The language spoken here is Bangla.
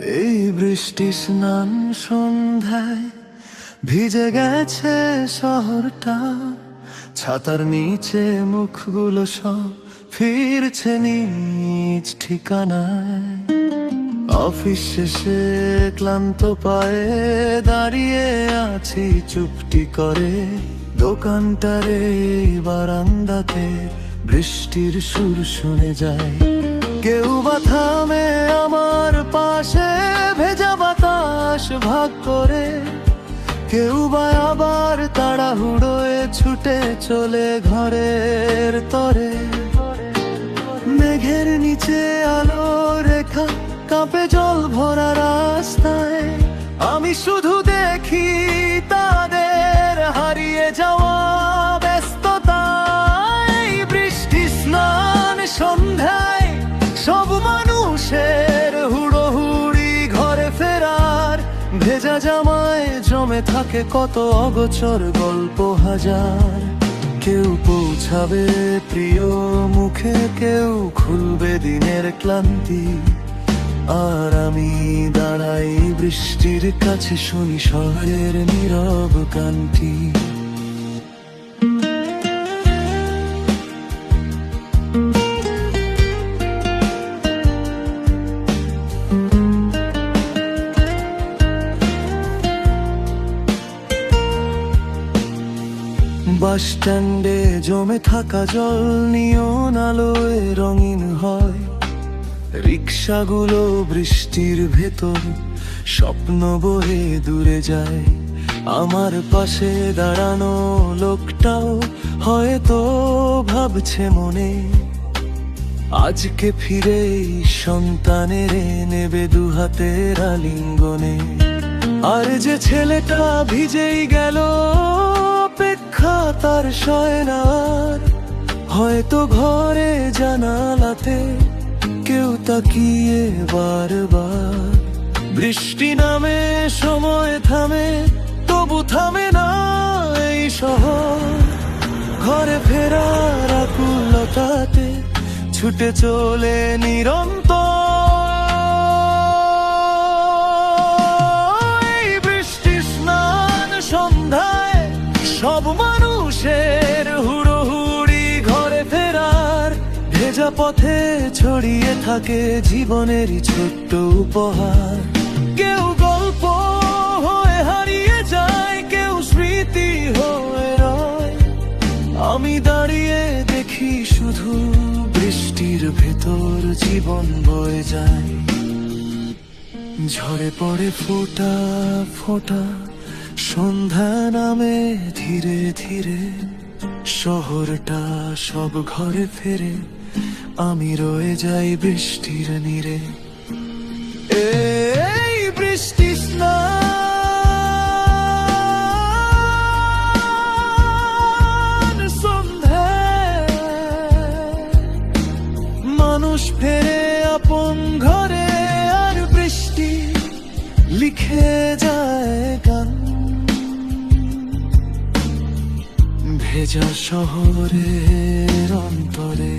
এই বৃষ্টি স্নান সন্ধ্যায় ভিজে গেছে শহরটা, ছাতার নিচে মুখগুলো সব ফিরছে নিজ ঠিকানায়। অফিস শেষে ক্লান্ত পায়ে দাঁড়িয়ে আছি চুপটি করে, দোকানটারে বারান্দাতে বৃষ্টির সুর শুনে যায়। কেউ বা থামে আমার পাশে ভেজা বাতাস ভাগ করে, কেউ বা আবার তাড়াহুড়োয় ছুটে চলে ঘরের তরে। মেঘের নিচে আলো রেখা কাঁপে জল ভরা রাস্তায়, আমি শুধু দেখি তাদের হারিয়ে যাওয়া ব্যস্ততায়। বৃষ্টি স্নান সন্ধ্যায় সব মানুষের হুড়োহুড়ি ঘরে ফেরার, ভেজা জামায় জমে থাকে কত অগোচর গল্প হাজার। কেউ পৌঁছাবে প্রিয় মুখে, কেউ খুলবে দিনের ক্লান্তি, আর আমি দাঁড়াই বৃষ্টির কাছে শুনি শহরের নীরব কান্তি। বাস স্ট্যান্ডে জমে থাকা জল নিয়ন আলোয় রঙিন হয়, রিক্সাগুলো বৃষ্টির ভেতর স্বপ্ন বয়ে দূরে যায়। আমার পাশে দাঁড়ানো লোকটাও হয়তো ভাবছে মনে, আজকে ফিরেই সন্তানের নেবে দুহাতের আলিঙ্গনে। আর যে ছেলেটা ভিজেই গেল অপেক্ষা তার সয় না, হয়তো ঘরে জানালাতে কেউ তাকিয়ে বারবার। বৃষ্টি নামে সময় থামে, তবু থামে না এই শহর। ঘরে ফেরার আকুলতাতে ছুটে চলে নিরন্তর। এই বৃষ্টি স্নান সন্ধ্যায় সব মানুষের হুড়োহুড়ি ঘরে ফেরার, ভেজা পথে ছড়িয়ে থাকে জীবনেরই ছোট্ট উপহার। কেউ গল্প হয়ে হারিয়ে যায়, কেউ স্মৃতি হয়ে রয়, আমি দাঁড়িয়ে দেখি শুধু বৃষ্টির ভেতর জীবন বয়ে যায়। ঝরে পড়ে ফোঁটা ফোঁটা, সন্ধ্যা নামে ধীরে ধীরে, শহরটা সব ঘরে ফেরে, আমি রয়ে যাই বৃষ্টির নীড়ে। এই বৃষ্টি স্নান সন্ধ্যায় মানুষ ফেরে আপন ঘরে, আর বৃষ্টি লিখে যায় গান ভেজা শহরের অন্তরে।